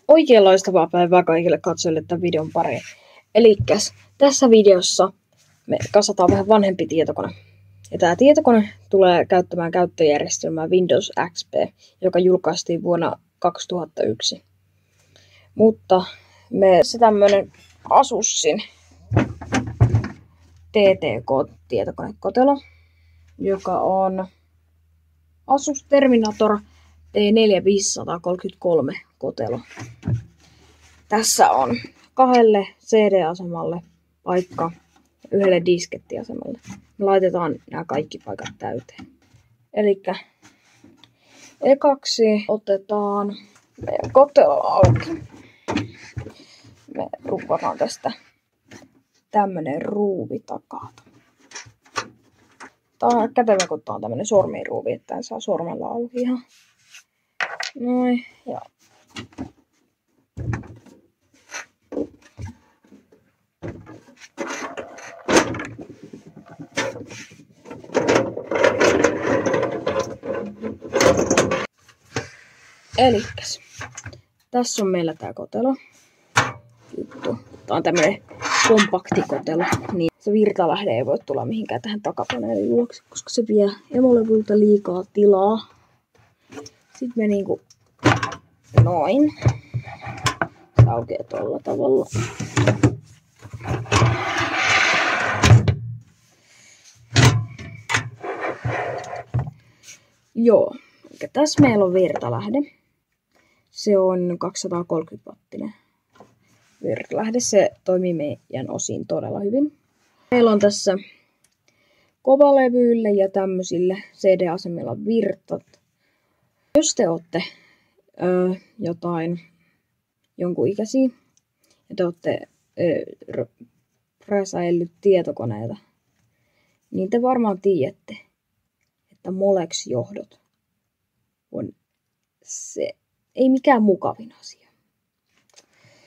Oikein loistavaa päivää kaikille katsojille tämän videon pariin. Elikkäs tässä videossa me kasataan vähän vanhempi tietokone. Ja tämä tietokone tulee käyttämään käyttöjärjestelmää Windows XP, joka julkaistiin vuonna 2001. Mutta se tämmönen Asusin TTK-tietokonekotelo, joka on Asus Terminator T4533 kotelo. Tässä on 2 CD-asemalle paikka ja 1 diskettiasemalle. Me laitetaan nämä kaikki paikat täyteen. Elikkä ekaksi otetaan meidän kotelo auki. Me rupataan tästä tämmönen ruuvi takaa. Tää on kätevä, kun tää on tämmönen sormiruuvi, että tän saa sormella auki ihan. Noin, ja elikkäs tässä on meillä tää kotelo. Juttu. Tää on tämmönen kompaktikotelo, niin se virtalähde ei voi tulla mihinkään tähän takapaneelin luokse, koska se vie emolevyltä liikaa tilaa. Sitten me niinku noin. Se aukeaa tolla tavalla. Joo, eli tässä meillä on virtalähde. Se on 230 wattinen virtalähde. Se toimii meidän osiin todella hyvin. Meillä on tässä kovalevyille ja tämmöisille CD-asemilla virtat. Jos te olette jonkun ikäisiä ja te olette räsäillyt tietokoneita, niin te varmaan tiedätte, että Molex-johdot on se ei mikään mukavin asia.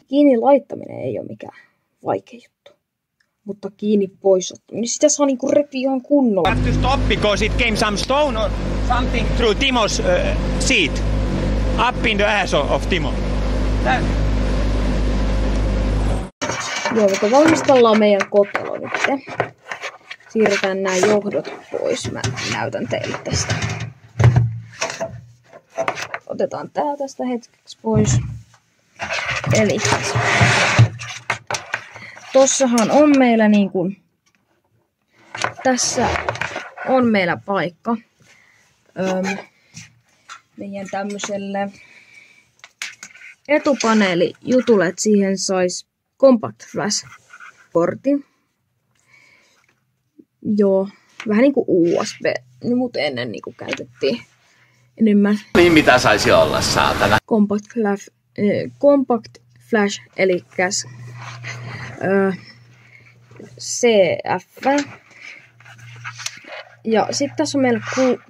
Kiinni laittaminen ei ole mikään vaikea juttu. Mutta kiinni poisottaminen, niin sitä saa niinku repiä ihan kunnolla. Have to stop because it came some stone or something through Timo's seat. Up in the ass of Timo. Joo, mutta valmistellaan meidän kotelo nyt. Siirretään nämä johdot pois. Mä näytän teille tästä. Otetaan tää tästä hetkeksi pois. Eli tossahan on meillä niin kuin, tässä on meillä paikka meidän tämmöiselle etupaneelijutulle, että siihen saisi compact flash portin. Joo, vähän niin kuin USB, mutta ennen niin kuin käytettiin enemmän. Niin mitä saisi olla, saatana? Compact flash, eli CF. Ja sitten tässä on meillä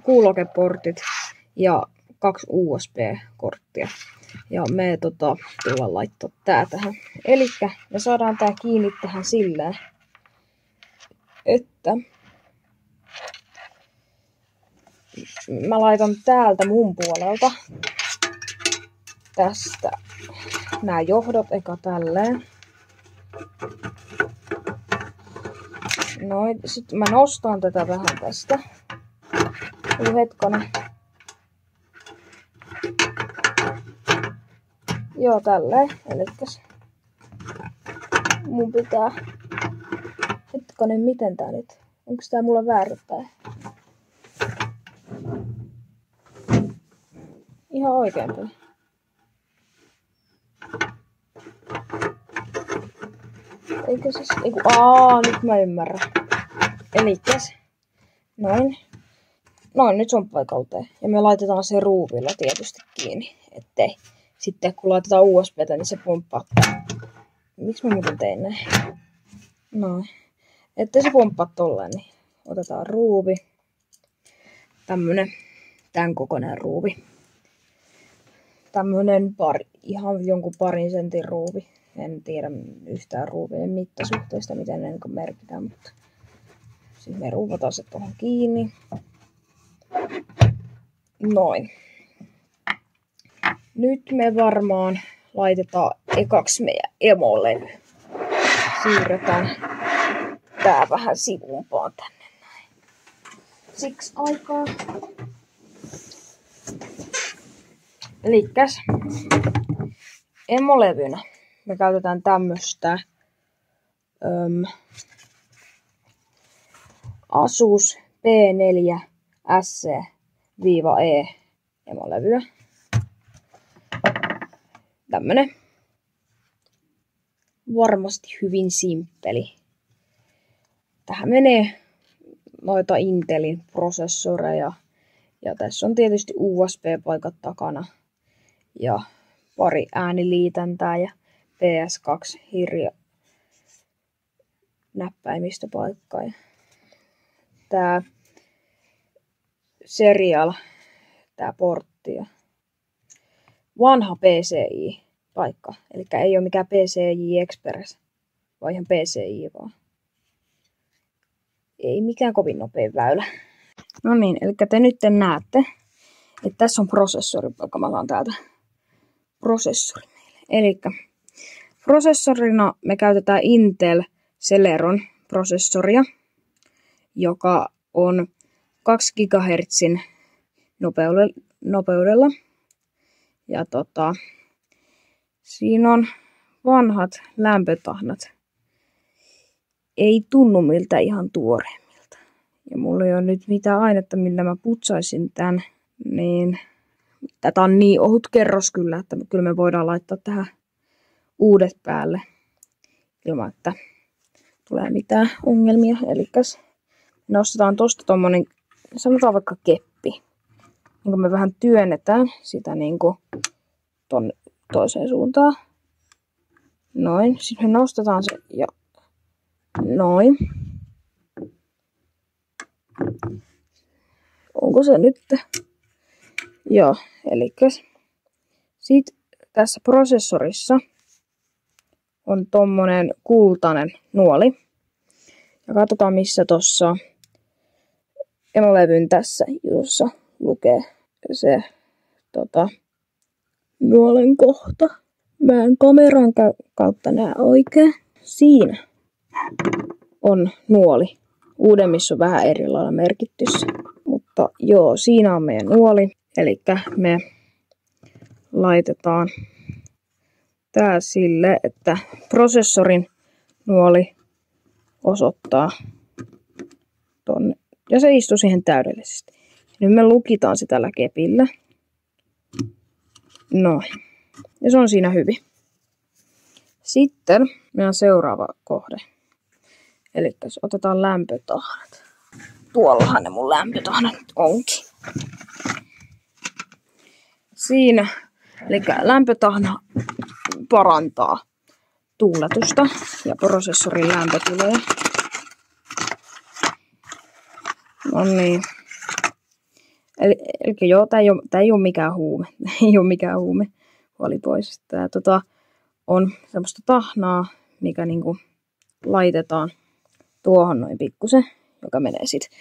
kuulokeportit ja 2 USB-korttia. Ja me tullaan laittaa tää tähän. Elikkä me saadaan tää kiinni tähän silleen, että mä laitan täältä mun puolelta tästä nämä johdot eka tälleen. Noin, sitten mä nostan tätä vähän tästä. Hetkonen. Joo, tälleen. Elikkäs mun pitää. Hetkonen, miten tää nyt? Onko tää mulla väärinpäin? Ihan oikeinpäin. Eikö siis, nyt mä ymmärrän. Elikkäs, noin. Noin, nyt se on paikalteen. Ja me laitetaan se ruuvilla tietysti kiinni, ettei sitten kun laitetaan USB:tä, niin se pomppaa. Miksi mä muuten tein näin? Noin. Ettei se pomppaa tolleen, niin otetaan ruuvi. Tän kokoinen ruuvi. Tämmönen ihan jonkun parin sentin ruuvi. En tiedä yhtään ruuvien mittasuhteista, miten ne merkitään, mutta siis me ruuvataan se tuohon kiinni. Noin. Nyt me varmaan laitetaan ekaksi meidän emolevy. Siirretään tää vähän sivumpaan tänne näin. Siksi aikaa. Elikkäs emolevynä me käytetään tämmöstä Asus P4 SC-E emolevyä. Tämmönen varmasti hyvin simppeli. Tähän menee noita Intelin prosessoreja. Ja tässä on tietysti USB-paikat takana. Ja pari ääniliitäntää ja PS2 hirja näppäimistöpaikkaa. Ja tää Serial, tää portti ja vanha PCI-paikka. Eli ei ole mikään PCI Express, vaan ihan PCI vaan. Ei mikään kovin nopein väylä. No niin, eli te nyt näette, että tässä on prosessori, joka mä saan täältä prosessori meille. Eli prosessorina me käytetään Intel Celeron prosessoria, joka on 2 GHz nopeudella. Ja siinä on vanhat lämpötahnat. Ei tunnu miltä ihan tuoreimmilta. Ja mulla ei ole nyt mitään ainetta, millä mä putsaisin tän. Niin tätä on niin ohut kerros kyllä, että kyllä me voidaan laittaa tähän uudet päälle. Ilman, että tulee mitään ongelmia. Elikkäs nostetaan tosta tommonen, sanotaan vaikka keppi. Niin kun me vähän työnnetään sitä niinku ton toiseen suuntaan. Noin. Sitten me nostetaan se ja noin. Onko se nyt? Joo, elikkäs. Sitten tässä prosessorissa on tommonen kultainen nuoli. Ja katsotaan missä tossa emolevyn tässä jutussa lukee se nuolen kohta. Mä en kameran kautta näe oikein. Siinä on nuoli. Uudemmissa on vähän eri lailla merkitty se. Mutta joo, siinä on meidän nuoli. Eli me laitetaan tää sille, että prosessorin nuoli osoittaa tonne. Ja se istuu siihen täydellisesti. Nyt me lukitaan se tällä kepillä. Noin. Ja se on siinä hyvin. Sitten meidän seuraava kohde. Eli otetaan lämpötahnat. Tuollahan ne mun lämpötahnat onkin. Siinä. Eli lämpötahna parantaa tuuletusta ja prosessorin lämpötiloja. No niin. Eli joo, tää ei ole mikään huume. Ei ole mikään huume. Huoli pois. Tää on semmoista tahnaa, mikä niinku laitetaan tuohon noin pikkusen, joka menee sitten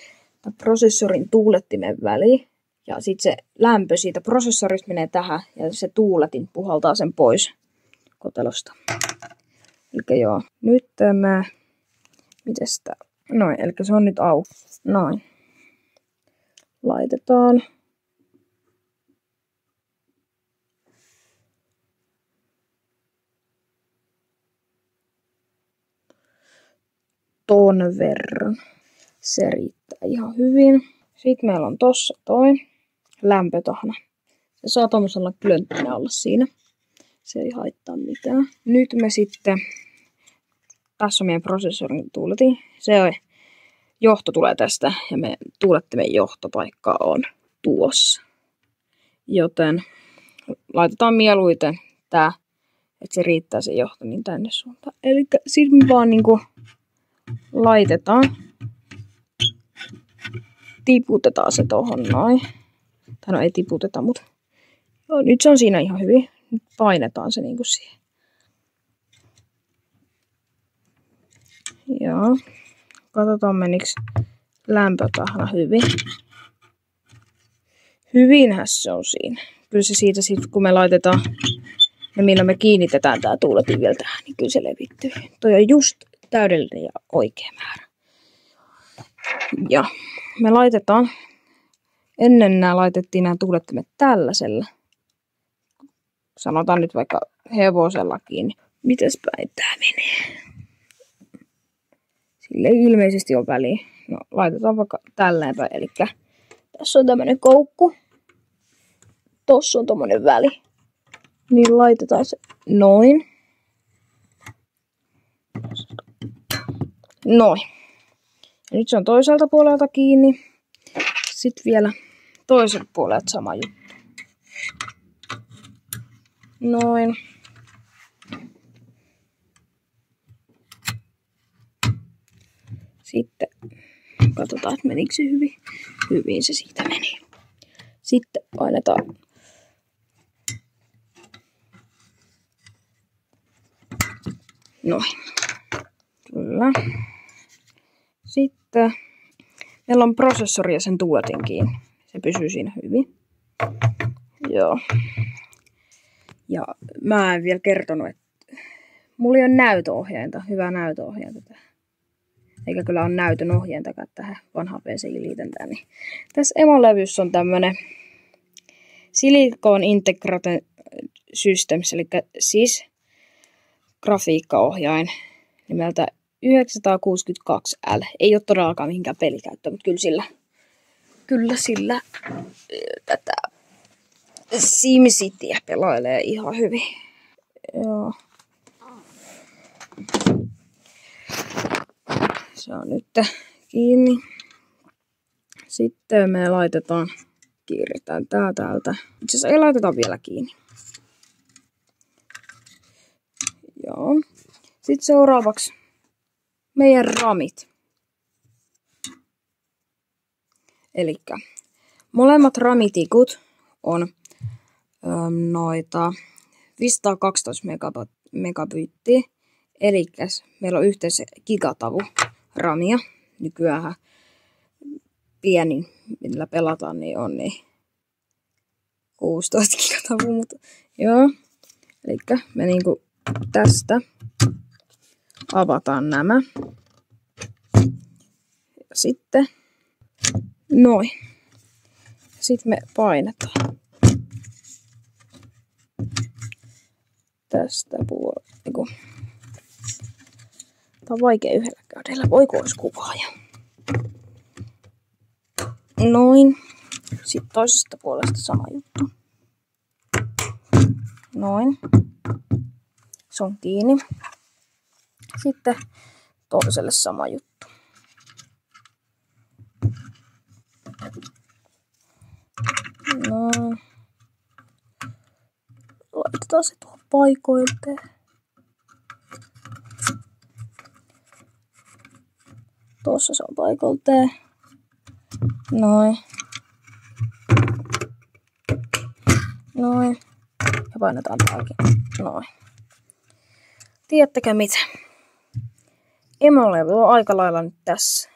prosessorin tuulettimen väliin. Ja sitten se lämpö siitä prosessorista menee tähän ja se tuuletin puhaltaa sen pois kotelosta. Eli joo, nyt tämä, mites tää? Noin, eli se on nyt auki. Noin. Laitetaan. Ton verran. Se riittää ihan hyvin. Sitten meillä on tossa toi lämpötahna. Se saa tommosella klönttinä olla siinä. Se ei haittaa mitään. Nyt me sitten, tässä on meidän prosessorin tuuletin. Johto tulee tästä ja meidän tuulettimen johtopaikka on tuossa. Joten laitetaan mieluiten tää, että se riittää se johto niin tänne suuntaan. Eli sitten me vaan niinku laitetaan. Tiputetaan se tohon noin. Tai no ei tiputeta, mutta joo, nyt se on siinä ihan hyvin. Nyt painetaan se niinku siihen. Joo. Katsotaan meniks lämpötahna hyvin. Hyvinhän se on siinä. Kyllä se siitä sit, kun me laitetaan ja millä me kiinnitetään tää tuuletin vielä tähän, niin kyllä se levittyy. Toi on just täydellinen ja oikea määrä. Ja me laitetaan, ennen laitettiin nämä tuulettimet tällaisella. Sanotaan nyt vaikka hevosella kiinni. Mitäs päin tää menee? Sille ei ilmeisesti ole väliä. No laitetaan vaikka tälleen päin. Eli tässä on tämmönen koukku. Tossa on tommonen väli. Niin laitetaan se noin. Noin. Ja nyt se on toiselta puolelta kiinni. Sitten vielä toiselta puolelta sama juttu. Noin. Sitten katsotaan, että menikö se hyvin. Hyvin se siitä meni. Sitten painetaan. Noin. Kyllä. Sitten meillä on prosessori ja sen tuuletin kiinni. Se pysyy siinä hyvin. Joo. Ja mä en vielä kertonut, että mulla ei ole näytöohjainta, hyvää näytöohjainta tähän. Eikä kyllä ole näytön ohjaintakaan tähän vanhaan PC:iin liitäntään. Niin tässä emolevyssä on tämmönen Silicon Integrated Systems, eli SIS grafiikkaohjain nimeltä 962L. Ei ole todellakaan mihinkään pelikäyttöä, mutta kyllä sillä tätä SimCityä pelailee ihan hyvin. Joo. Se on nyt kiinni. Sitten me kiirretään tää täältä. Itse asiassa ei laiteta vielä kiinni. Joo. Sitten seuraavaksi meidän ramit. Elikkä molemmat ramitikut on noita 512 megabittiä. Elikkäs meillä on yhteensä gigatavu ramia. Nykyään pienin, millä pelataan, niin on niin 16 gigatavu, mutta joo. Elikkä me niinku tästä avataan nämä. Ja sitten noin. Sitten me painetaan tästä puolelta. Tää on vaikea yhdellä kädellä. Voiko olisi kuvaaja? Noin. Sitten toisesta puolesta sama juttu. Noin. Se on kiinni. Sitten toiselle sama juttu. Noin. Laitetaan se tuohon paikoilleen. Tuossa se on paikalteen. Noin. Noin. Ja painetaan täälläkin. Noin. Tiedättekö mitä? Emolevy on aika lailla nyt tässä.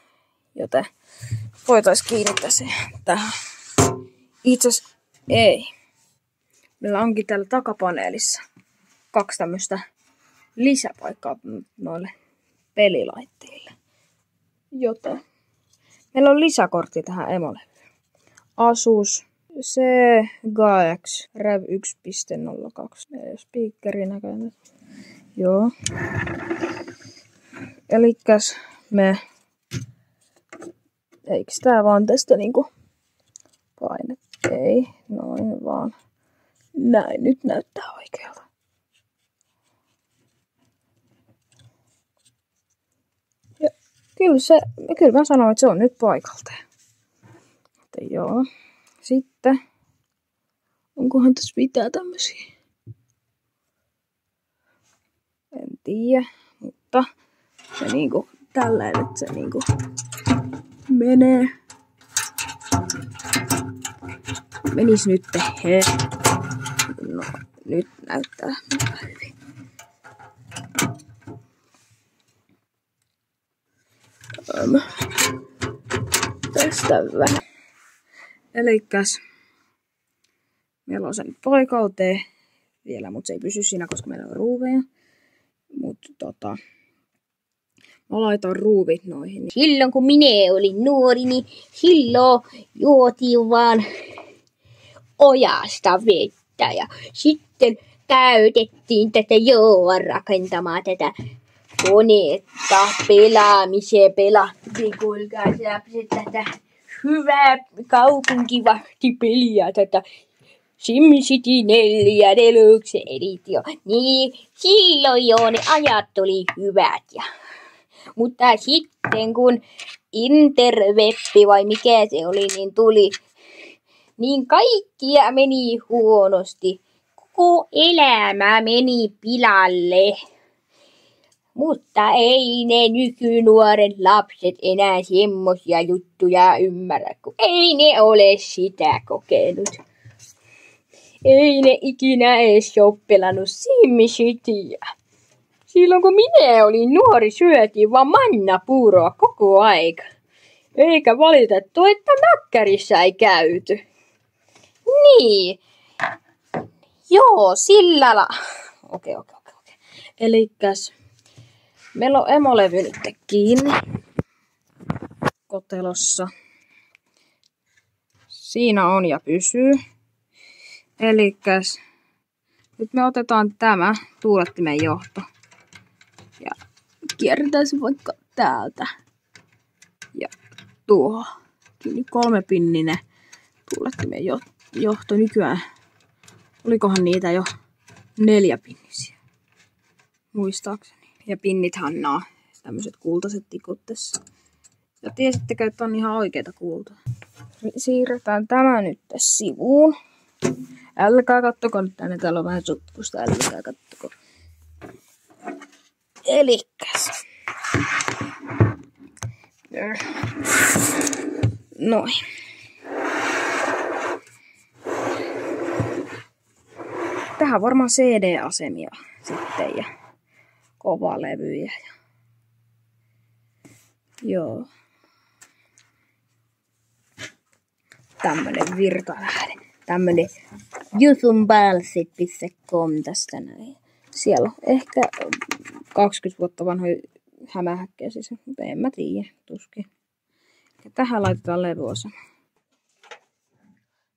Joten voitaisiin kiinnittää se tähän. Itse asiassa ei. Meillä onkin täällä takapaneelissa 2 tämmöistä lisäpaikkaa noille pelilaitteille. Joten meillä on lisäkortti tähän emolevyyn. Asus CGX Rev 1.02. Speakerin näköinen. Joo. Elikkäs me... Eiks tää vaan tästä niinku paine? Ei, noin vaan. Näin nyt näyttää oikealta. Ja kyllä mä sanoin, että se on nyt paikaltaan. Mutta joo. Sitten. Onkohan tässä mitään tämmösiä? En tiedä. Mutta se niinku tälleen, että se niinku menee. Menis nyt he. No, nyt näyttää hyvin. Tästä vähän. Elikkäs meillä on sen paikalteen. vielä, mutta se ei pysy siinä, koska meillä on ruuveja. Mutta mä laitan ruuvit noihin. Silloin kun minä olin nuori, niin silloin juotiin vaan ojasta vettä ja sitten käytettiin tätä Joan rakentamaa tätä konetta pelaamiseen. Pelattiin, kuulkaa lapset, tätä hyvää kaupunkivahtipeliä, tätä SimCity 4 Deluxe Edition. Niin, silloin jo ne ajat oli hyvät. Mutta sitten kun interwebbi vai mikä se oli, niin tuli, niin kaikkia meni huonosti. Koko elämä meni pilalle. Mutta ei ne nykynuoret lapset enää semmosia juttuja ymmärrä, kun ei ne ole sitä kokenut. Ei ne ikinä edes ole pelannut SimCityä. Silloin kun minä olin nuori, syötiin vaan mannapuuroa koko aika. Eikä valitettu, että mäkkärissä ei käyty. Niin. Joo, sillä la... Okei. Elikkäs meillä on emolevy nyt kiinni kotelossa. Siinä on ja pysyy. Elikkäs nyt me otetaan tämä tuulettimen johto. Ja kierretään se vaikka täältä. Ja tuo. Kiinni 3-pinninen tuulettimen johto nykyään. Olikohan niitä jo 4-pinnisiä? Muistaakseni. Ja pinnithän nää tämmöiset kultaiset tikut tässä. Ja tiesittekö, että on ihan oikeita kultaa? Siirretään tämä nyt sivuun. Älkää kattoko nyt tänne, täällä on vähän sutkusta, älkää kattoko. Elikkäs. Noin. Tähän varmaan CD-asemia sitten ja kovalevyjä. Joo. Tämmönen virtalähde. Tämmönen jusunbalsit.com tästä näin. Siellä on ehkä 20 vuotta vanhoja hämähäkkejä siis, mutta en mä tiedä, tuskin. Ja tähän laitetaan levyosa.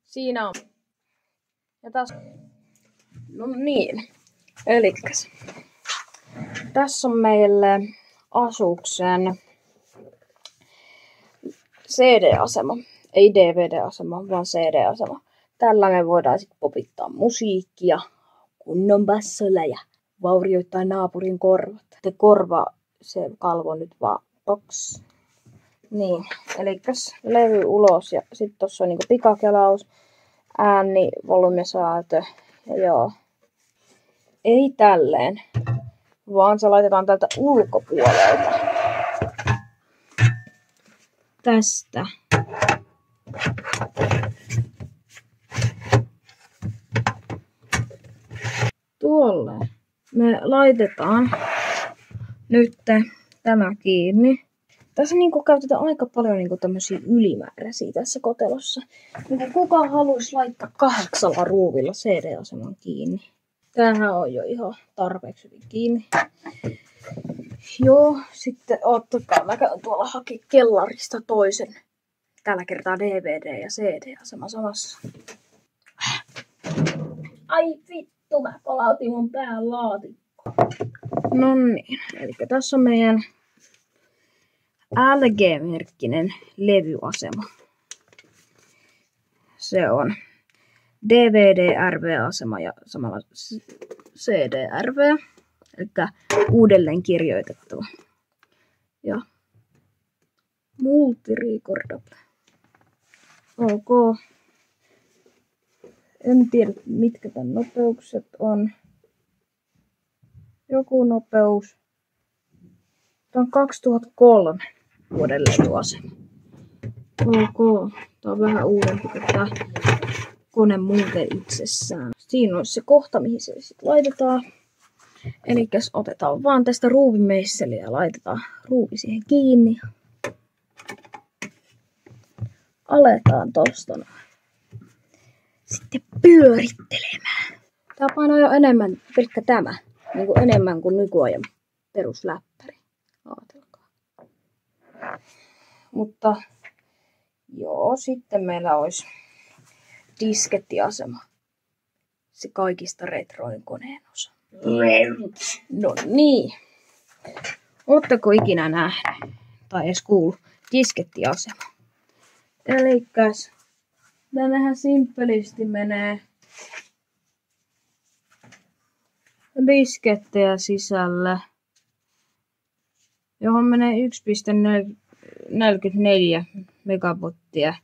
Siinä on. Ja taas. No niin. Elikkäs. Tässä on meille Asuksen CD-asema. Ei DVD-asema, vaan CD-asema. Tällä me voidaan sitten popittaa musiikkia kunnon bassolla ja vaurioittaa naapurin korvat. Se kalvo nyt vaan box. Niin, elikkäs levy ulos ja sitten tossa on niinku pikakelaus, ääni, volyymisäätö ja joo. Ei tälleen, vaan se laitetaan tältä ulkopuolelta. Tästä. Tuolle me laitetaan nyt tämä kiinni. Tässä niinku käytetään aika paljon niinku tämmösiä ylimääräisiä tässä kotelossa. Niinku kuka haluaisi laittaa 8 ruuvilla CD-aseman kiinni. Tämähän on jo ihan tarpeeksi hyvin kiinni. Joo, sitten ottakaa. Mä käyn tuolla haki kellarista toisen. Tällä kertaa DVD ja CD-asema samassa. Ai vittu, mä palautin mun pään laatikko. No niin, eli tässä on meidän LG-merkkinen levyasema. Se on DVD-RV-asema ja samalla CD-RV, eli uudelleen kirjoitettava. Ja multi-recordable. Ok. En tiedä, mitkä tämän nopeukset on. Joku nopeus. Tämä on 2003 vuoden levyasema. Ok. Tämä on vähän uudempi kuin tämä kone muuten itsessään. Siinä on se kohta, mihin se sitten laitetaan. Elikkäs otetaan vaan tästä ruuvimeisseliä ja laitetaan ruuvi siihen kiinni. Aletaan tosta sitten pyörittelemään. Tää painaa jo enemmän, pelkkä tämä. Niin kuin enemmän kuin nykyajan perusläppäri. Aatelkaa. Mutta joo, sitten meillä olisi diskettiasema. Se kaikista retroin koneen osa. No niin. Ootteko ikinä nähnyt tai edes kuullut diskettiasema? Elikkäs tännehän simppelisti menee diskettejä sisälle, johon menee 1,44 megabittiä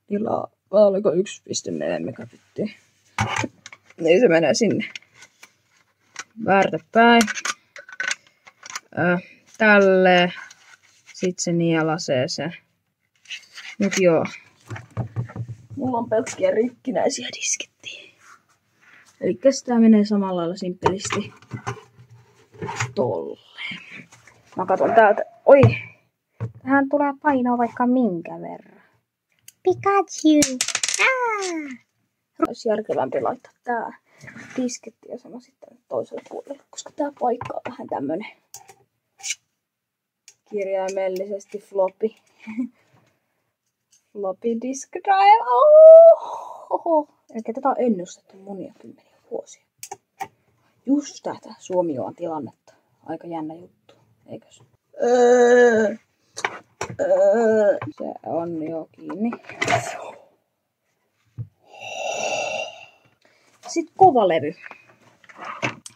tilaa. Vai oliko 1,4 megabittiä? Niin se menee sinne. Väärtäpäin. Tälle. Sitten se nielasee se. Nyt joo. Mulla on pelkkiä rikkinäisiä diskettiä. Elikkä tää menee samalla lailla simppelisti tolleen. Mä katon täältä. Oi! Tähän tulee painoa vaikka minkä verran. Pikachu! Olisi järkevämpi laittaa tää diskettiasema sitten toiselle puolelle, koska tää paikka on vähän tämmönen kirjaimellisesti floppy. Floppy disk drive. Oh! Eli tätä on ennustettu monia kymmeniä vuosia. Just tätä Suomi-Joan tilannetta. Aika jännä juttu, eikös? Se on jo kiinni. Sitten kovalevy.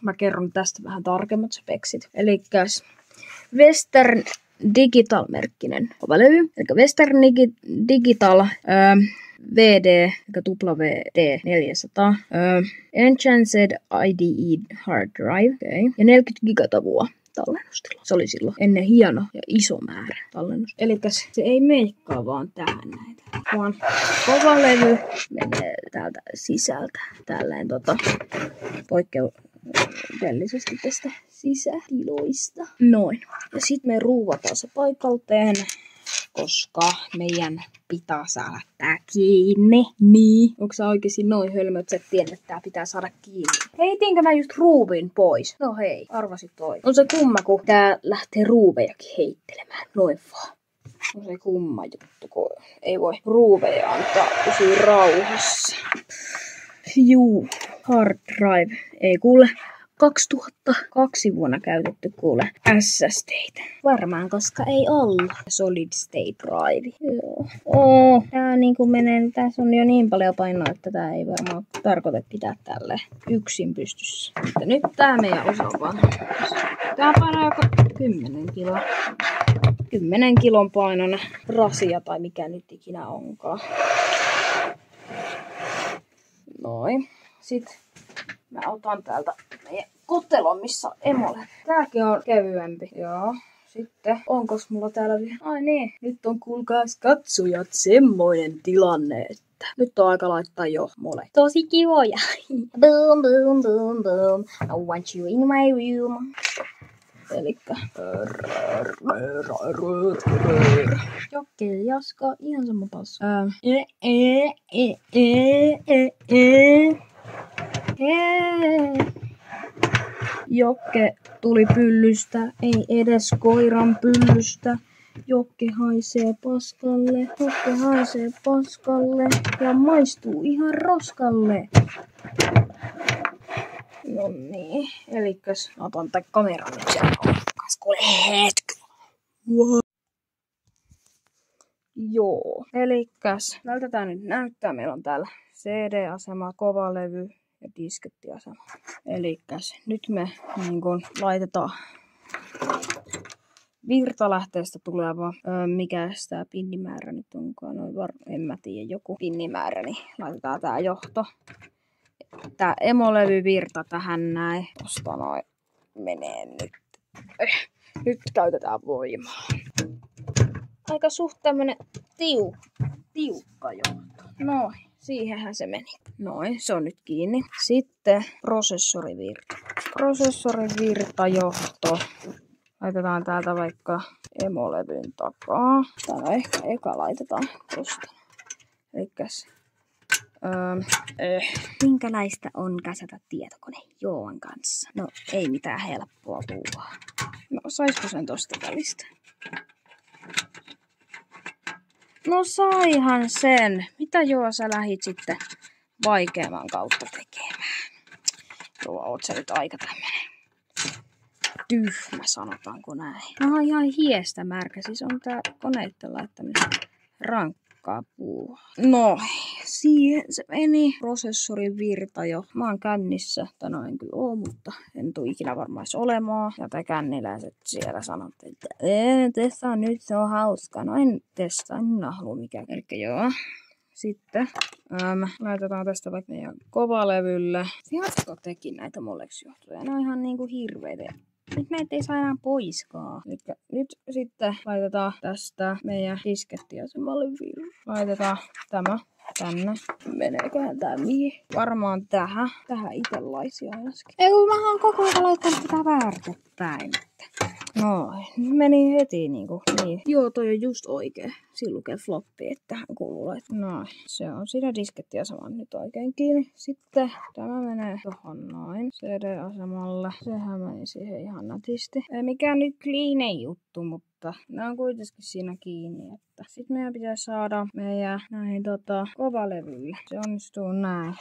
Mä kerron tästä vähän tarkemmat speksit. Elikkäs Western Digital-merkkinen kovalevy. Eli Western Digital VD, eli WD 400. Enchanted IDE Hard Drive. Okay. Ja 40 gigatavua tallennustila. Se oli silloin ennen hieno ja iso määrä tallennus. Elikkäs se ei meikkaa vaan tähän näitä, vaan kovalevy menee täältä sisältä tälleen poikkeuksellisesti tästä sisätiloista. Noin. Ja sit me ruuvataan se paikalteen, koska meidän pitää saada tää kiinni. Niin. Onko sä oikeesti noin hölmö, että sä tiedät, että tää pitää saada kiinni? Heitinkö mä just ruuvin pois? No hei, arvasit oikein. On se kumma, kun tää lähtee ruuvejakin heittelemään. Noin vaan. On se kumma juttu, kun ei voi ruuveja antaa pysyä rauhassa. Juu, hard drive. Ei kuule. 2002 vuonna käytetty kuule SSD:tä. Varmaan, koska ei ollut solid state drive. Joo. Tää niinku menee, tässä on jo niin paljon painoa, että tää ei varmaan tarkoita pitää tälleen yksin pystyssä. Mutta nyt tää meidän osa vaan. Tää painaa joku 10 kiloa. 10 kilon painoinen rasia tai mikä nyt ikinä onkaan. Noin. Sitten mä otan täältä meidän kotelon, missä on emole. Tääkin on kevyempi. Joo. Sitten, onkos mulla täällä vielä? Ai niin. Nyt on kuulkaas katsojat semmoinen tilanne, että nyt on aika laittaa jo mole. Tosi kivoja. Boom, boom, boom, boom. I want you in my room. Elikkä Jokke ja Jaska, ihan sama passo. Jokke tuli pyllystä, ei edes koiran pyllystä. Jokke haisee paskalle, Jokke haisee paskalle ja maistuu ihan roskalle. No niin, elikkäs otan tän kameran nyt sen kuule hetki. Joo, elikkäs tältä tää nyt näyttää. Meillä on täällä CD-asema, kovalevy ja diskettiasema. Elikkäs nyt me niin kun laitetaan virtalähteestä tuleva, mikä tää pinnimäärä nyt onkaan, en mä tiedä, joku pinnimäärä, niin laitetaan tää johto. Tää emolevyvirta tähän näin. Tosta noin menee nyt. Nyt käytetään voimaa. Aika suht tämmönen tiukka johto. Noin, siihenhän se meni. Noin, se on nyt kiinni. Sitten prosessorivirta. Prosessorivirtajohto. Laitetaan täältä vaikka emolevyn takaa. Tai ehkä eka laitetaan tosta. Elikkäs Minkälaista on kasata tietokone Joan kanssa? No, ei mitään helppoa puuhaa. No, saisiko sen tosta välistä? No saihan sen. Mitä Joo sä lähit sitten vaikeamman kautta tekemään? Joo, oot sä nyt aika tämmönen tyhmä, sanotaanko näin. No ihan hiestä märkä, siis on tää koneitten laittaminen rankkaa puuhaa. No, siihen se meni. Prosessorin virta jo. Mä oon kännissä. No en kyllä oo, mutta en tuu ikinä varmaan olemaan. Ja tää känniläiset siellä sanot, että testaa nyt, se on hauska. No en testaa, en halua mikään. Elikkä joo. Sitten laitetaan tästä vaikka meidän kovalevylle. Jatko teki näitä molleksijohtoja. Ne on ihan niinku hirveitä. Nyt näitä ei saa enää poiskaan. Elikkä nyt sitten laitetaan tästä meidän diskettiasemalle virra. Laitetaan tämä tänne. Meneeköhän tää mihin? Varmaan tähän. Tähän itellaisia äsken. Ei kun mä oon koko ajan laittanut tätä väärinpäin. Noin. Meni heti niinku. Niin. Joo, toi on just oikein. Siinä lukee floppi, että tähän kuuluu. Noin. Se on siinä diskettiaseman nyt oikein kiinni. Sitten tämä menee tohon noin. CD-asemalle. Sehän meni siihen ihan nätisti. Ei mikään nyt clean juttu, mutta ne on kuitenkin siinä kiinni. Että sitten meidän pitää saada meidän näihin kovalevylle. Se onnistuu näin.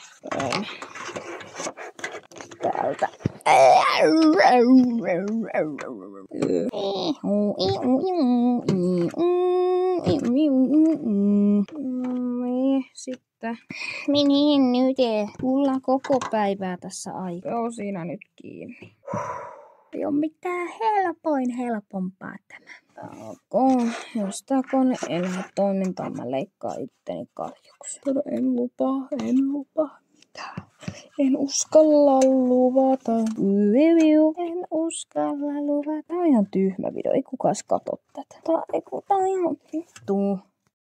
Täältä. Sitten. Mihin nyt? Mulla koko päivää tässä aikaa. Joo, siinä nyt kiinni. Ei oo mitään helpompaa tämä. Okay. Jos tää kone ei lähde toimintaan, mä leikkaan itteni kaljuksi. En lupaa mitään. En uskalla luvata. En uskalla luvata. Tää on ihan tyhmä video. Ei kukaan katso tätä. Tää on ihan vittu.